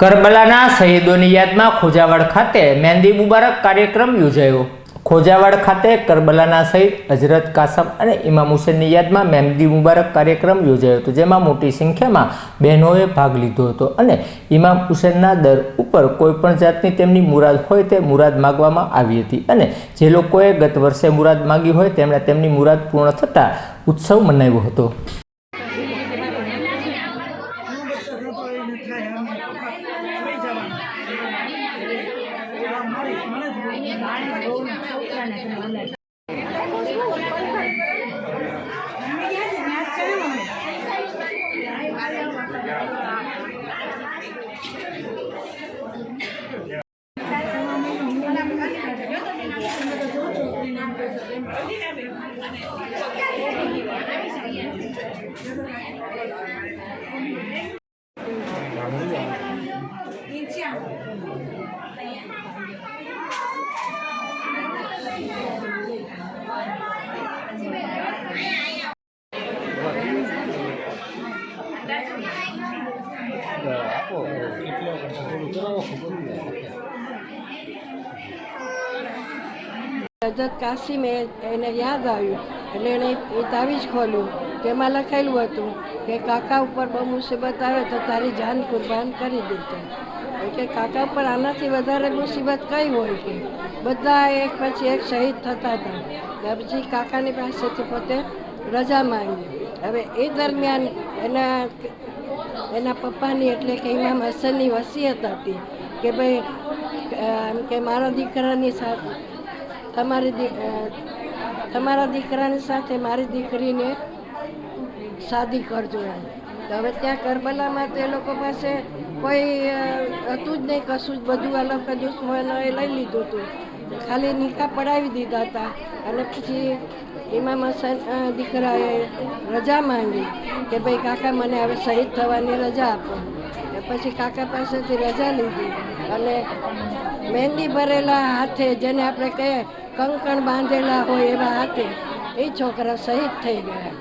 કરબલાના શહીદોની યાદમાં ખોજાવાડ ખાતે મહેંદી મુબારક કાર્યક્રમ યોજાયો। ખોજાવાડ ખાતે કરબલાના શહીદ હજરત કાસમ અને ઇમામ હુસૈનની યાદમાં મહેંદી મુબારક કાર્યક્રમ યોજાયો હતો, જેમાં મોટી સંખ્યામાં બહેનોએ ભાગ લીધો હતો અને ઇમામ હુસૈનના દર ઉપર કોઈપણ જાતની તેમની મુરાદ હોય તે મુરાદ માગવામાં આવી હતી અને જે લોકોએ ગત વર્ષે મુરાદ માગી હોય તેમણે તેમની મુરાદ પૂર્ણ થતાં ઉત્સવ મનાવ્યો હતો। હજરત કાસિમ એને યાદ આવ્યું એટલે એણે એ તાવીજ ખોલ્યું, તેમાં લખેલું હતું કે કાકા ઉપર બહુ મુસીબત આવે તો તારી જાન કુરબાન કરી દેજો। કે કાકા પર આનાથી વધારે મુસીબત કઈ હોય કે બધા એક પછી એક શહીદ થતા હતા। પછી કાકાની પાસેથી પોતે રજા માંગી। હવે એ દરમિયાન એના પપ્પાની એટલે કે ઇમામ હસનની વસિયત હતી કે ભાઈ કે મારા દીકરાની સાથે તમારા દીકરાની સાથે મારી દીકરીને શાદી કરજો એમ। તો હવે ત્યાં કરબલામાં તે લોકો પાસે કોઈ હતું જ નહીં, કશું જ બધું આ લોકો દુશ્મનોએ લઈ લીધું હતું, ખાલી નિકાહ પડાવી દીધા હતા। અને પછી ઇમામ હસન દીકરાએ રજા માંગી કે ભાઈ કાકા મને હવે શહીદ થવાની રજા આપો। પછી કાકા પાસેથી રજા લીધી અને મહેંદી ભરેલા હાથે, જેને આપણે કહીએ કંકણ બાંધેલા હોય એવા હાથે, એ છોકરા શહીદ થઈ ગયા।